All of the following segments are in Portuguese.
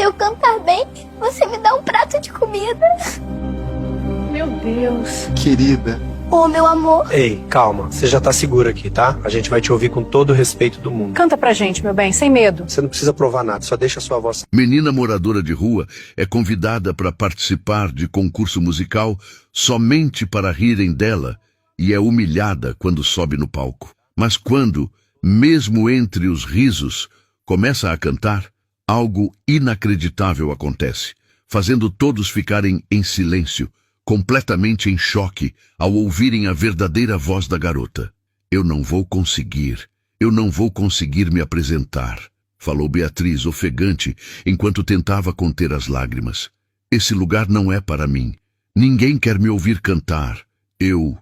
eu cantar bem, você me dá um prato de comida. Meu Deus. Querida. Ô, meu amor. Ei, calma. Você já tá segura aqui, tá? A gente vai te ouvir com todo o respeito do mundo. Canta pra gente, meu bem, sem medo. Você não precisa provar nada, só deixa a sua voz. Menina moradora de rua é convidada para participar de concurso musical somente para rirem dela e é humilhada quando sobe no palco. Mas quando, mesmo entre os risos, começa a cantar, algo inacreditável acontece, fazendo todos ficarem em silêncio, completamente em choque ao ouvirem a verdadeira voz da garota. Eu não vou conseguir me apresentar, falou Beatriz ofegante enquanto tentava conter as lágrimas. Esse lugar não é para mim. Ninguém quer me ouvir cantar. Eu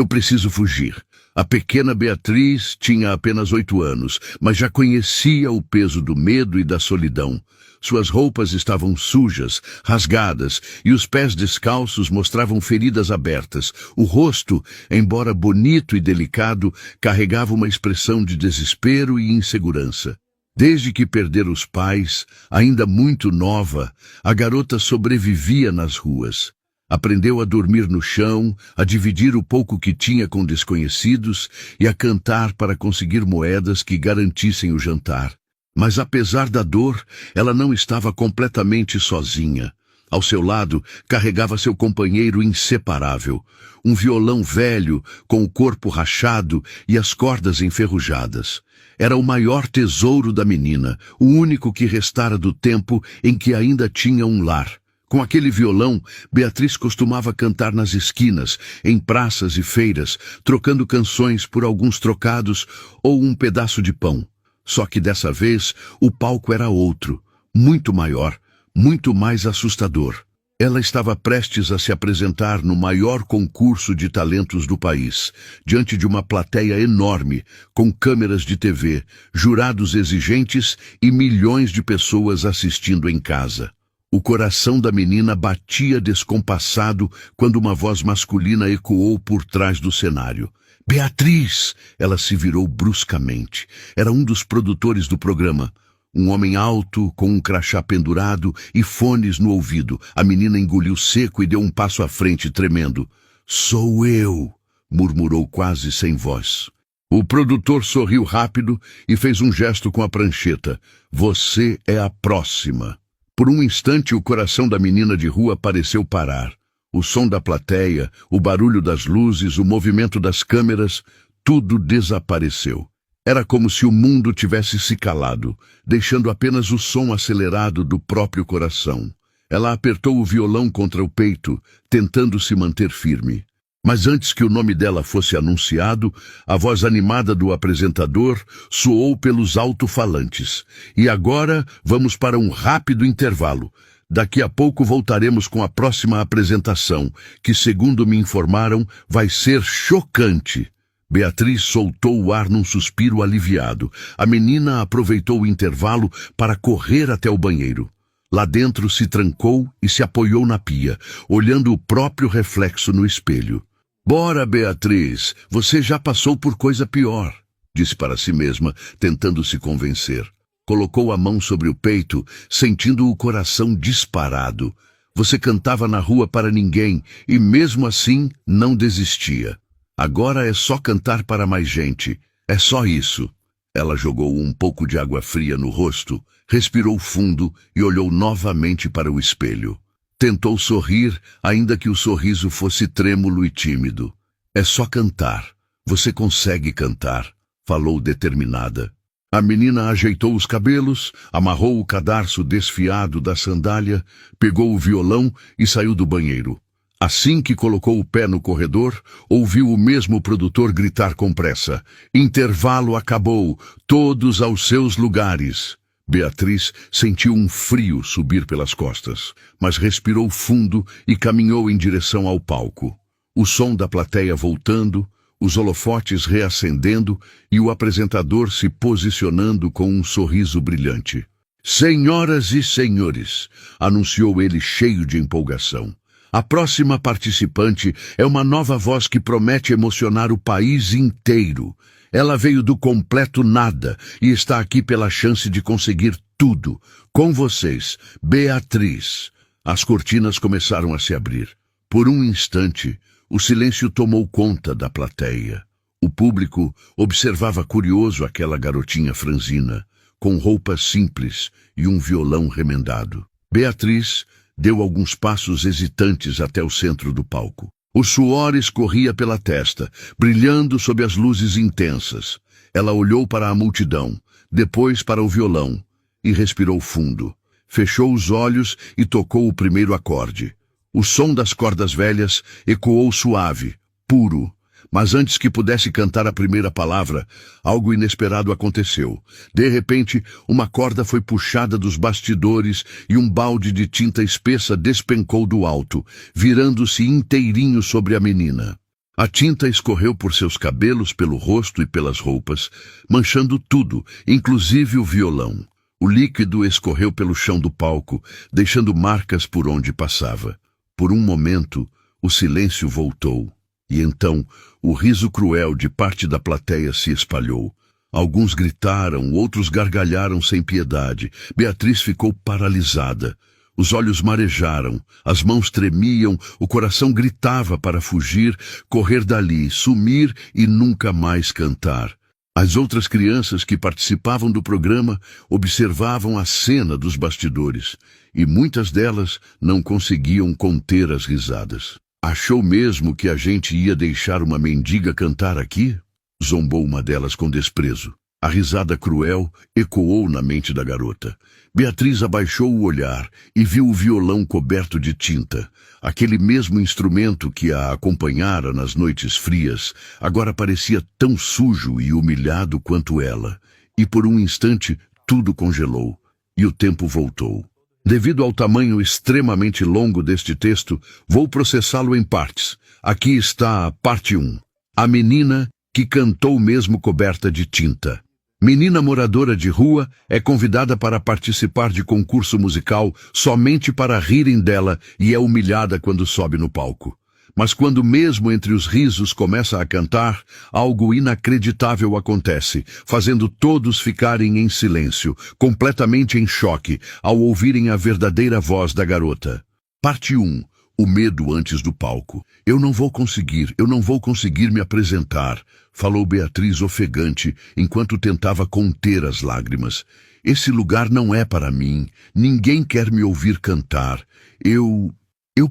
preciso fugir. A pequena Beatriz tinha apenas 8 anos, mas já conhecia o peso do medo e da solidão. Suas roupas estavam sujas, rasgadas, e os pés descalços mostravam feridas abertas. O rosto, embora bonito e delicado, carregava uma expressão de desespero e insegurança. Desde que perdera os pais, ainda muito nova, a garota sobrevivia nas ruas. Aprendeu a dormir no chão, a dividir o pouco que tinha com desconhecidos e a cantar para conseguir moedas que garantissem o jantar. Mas apesar da dor, ela não estava completamente sozinha. Ao seu lado, carregava seu companheiro inseparável, um violão velho, com o corpo rachado e as cordas enferrujadas. Era o maior tesouro da menina, o único que restara do tempo em que ainda tinha um lar. Com aquele violão, Beatriz costumava cantar nas esquinas, em praças e feiras, trocando canções por alguns trocados ou um pedaço de pão. Só que dessa vez, o palco era outro, muito maior, muito mais assustador. Ela estava prestes a se apresentar no maior concurso de talentos do país, diante de uma plateia enorme, com câmeras de TV, jurados exigentes e milhões de pessoas assistindo em casa. O coração da menina batia descompassado quando uma voz masculina ecoou por trás do cenário. Beatriz! Ela se virou bruscamente. Era um dos produtores do programa. Um homem alto, com um crachá pendurado e fones no ouvido. A menina engoliu seco e deu um passo à frente, tremendo. Sou eu! Murmurou quase sem voz. O produtor sorriu rápido e fez um gesto com a prancheta. Você é a próxima. Por um instante, o coração da menina de rua pareceu parar. O som da plateia, o barulho das luzes, o movimento das câmeras, tudo desapareceu. Era como se o mundo tivesse se calado, deixando apenas o som acelerado do próprio coração. Ela apertou o violão contra o peito, tentando se manter firme. Mas antes que o nome dela fosse anunciado, a voz animada do apresentador soou pelos alto-falantes. E agora vamos para um rápido intervalo. Daqui a pouco voltaremos com a próxima apresentação, que, segundo me informaram, vai ser chocante. Beatriz soltou o ar num suspiro aliviado. A menina aproveitou o intervalo para correr até o banheiro. Lá dentro se trancou e se apoiou na pia, olhando o próprio reflexo no espelho. Bora, Beatriz, você já passou por coisa pior, disse para si mesma, tentando se convencer. Colocou a mão sobre o peito, sentindo o coração disparado. Você cantava na rua para ninguém e mesmo assim não desistia. Agora é só cantar para mais gente. É só isso. Ela jogou um pouco de água fria no rosto, respirou fundo e olhou novamente para o espelho. Tentou sorrir, ainda que o sorriso fosse trêmulo e tímido. É só cantar. Você consegue cantar, falou determinada. A menina ajeitou os cabelos, amarrou o cadarço desfiado da sandália, pegou o violão e saiu do banheiro. Assim que colocou o pé no corredor, ouviu o mesmo produtor gritar com pressa. Intervalo acabou, todos aos seus lugares. Beatriz sentiu um frio subir pelas costas, mas respirou fundo e caminhou em direção ao palco. O som da plateia voltando, os holofotes reacendendo e o apresentador se posicionando com um sorriso brilhante. Senhoras e senhores, anunciou ele cheio de empolgação. A próxima participante é uma nova voz que promete emocionar o país inteiro. Ela veio do completo nada e está aqui pela chance de conseguir tudo. Com vocês, Beatriz. As cortinas começaram a se abrir. Por um instante, o silêncio tomou conta da plateia. O público observava curioso aquela garotinha franzina, com roupas simples e um violão remendado. Beatriz deu alguns passos hesitantes até o centro do palco. O suor escorria pela testa, brilhando sob as luzes intensas. Ela olhou para a multidão, depois para o violão, e respirou fundo. Fechou os olhos e tocou o primeiro acorde. O som das cordas velhas ecoou suave, puro. Mas antes que pudesse cantar a primeira palavra, algo inesperado aconteceu. De repente, uma corda foi puxada dos bastidores e um balde de tinta espessa despencou do alto, virando-se inteirinho sobre a menina. A tinta escorreu por seus cabelos, pelo rosto e pelas roupas, manchando tudo, inclusive o violão. O líquido escorreu pelo chão do palco, deixando marcas por onde passava. Por um momento, o silêncio voltou. E então, o riso cruel de parte da plateia se espalhou. Alguns gritaram, outros gargalharam sem piedade. Beatriz ficou paralisada. Os olhos marejaram, as mãos tremiam, o coração gritava para fugir, correr dali, sumir e nunca mais cantar. As outras crianças que participavam do programa observavam a cena dos bastidores, e muitas delas não conseguiam conter as risadas. Achou mesmo que a gente ia deixar uma mendiga cantar aqui? Zombou uma delas com desprezo. A risada cruel ecoou na mente da garota. Beatriz abaixou o olhar e viu o violão coberto de tinta. Aquele mesmo instrumento que a acompanhara nas noites frias, agora parecia tão sujo e humilhado quanto ela. E por um instante tudo congelou, e o tempo voltou. Devido ao tamanho extremamente longo deste texto, vou processá-lo em partes. Aqui está a parte 1. A menina que cantou mesmo coberta de tinta. Menina moradora de rua é convidada para participar de concurso musical somente para rirem dela e é humilhada quando sobe no palco. Mas quando mesmo entre os risos começa a cantar, algo inacreditável acontece, fazendo todos ficarem em silêncio, completamente em choque, ao ouvirem a verdadeira voz da garota. Parte 1. O medo antes do palco. Eu não vou conseguir me apresentar, falou Beatriz ofegante, enquanto tentava conter as lágrimas. Esse lugar não é para mim, ninguém quer me ouvir cantar. Eu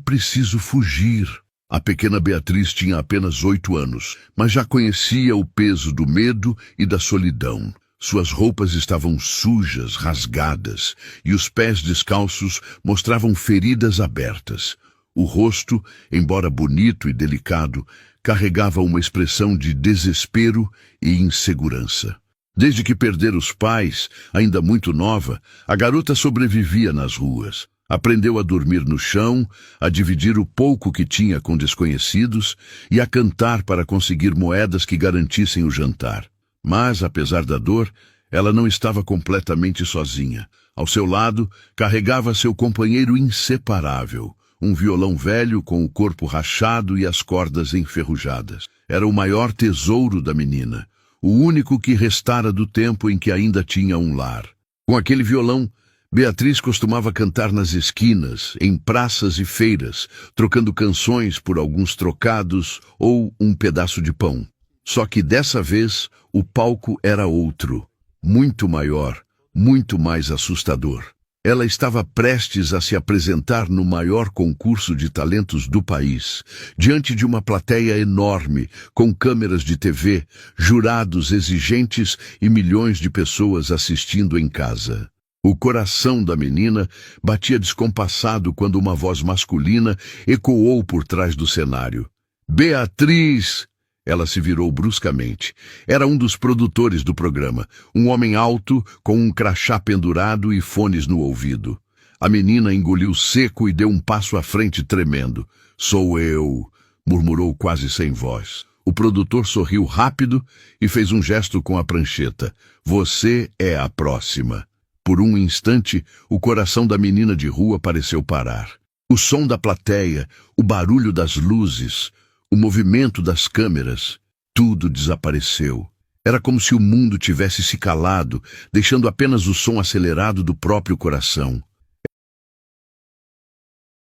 preciso fugir. A pequena Beatriz tinha apenas 8 anos, mas já conhecia o peso do medo e da solidão. Suas roupas estavam sujas, rasgadas, e os pés descalços mostravam feridas abertas. O rosto, embora bonito e delicado, carregava uma expressão de desespero e insegurança. Desde que perdera os pais, ainda muito nova, a garota sobrevivia nas ruas. Aprendeu a dormir no chão, a dividir o pouco que tinha com desconhecidos e a cantar para conseguir moedas que garantissem o jantar. Mas, apesar da dor, ela não estava completamente sozinha. Ao seu lado, carregava seu companheiro inseparável, um violão velho com o corpo rachado e as cordas enferrujadas. Era o maior tesouro da menina, o único que restara do tempo em que ainda tinha um lar. Com aquele violão, Beatriz costumava cantar nas esquinas, em praças e feiras, trocando canções por alguns trocados ou um pedaço de pão. Só que dessa vez o palco era outro, muito maior, muito mais assustador. Ela estava prestes a se apresentar no maior concurso de talentos do país, diante de uma plateia enorme, com câmeras de TV, jurados exigentes e milhões de pessoas assistindo em casa. O coração da menina batia descompassado quando uma voz masculina ecoou por trás do cenário. Beatriz! Ela se virou bruscamente. Era um dos produtores do programa, um homem alto, com um crachá pendurado e fones no ouvido. A menina engoliu seco e deu um passo à frente tremendo. Sou eu, murmurou quase sem voz. O produtor sorriu rápido e fez um gesto com a prancheta. Você é a próxima. Por um instante, o coração da menina de rua pareceu parar. O som da plateia, o barulho das luzes, o movimento das câmeras, tudo desapareceu. Era como se o mundo tivesse se calado, deixando apenas o som acelerado do próprio coração.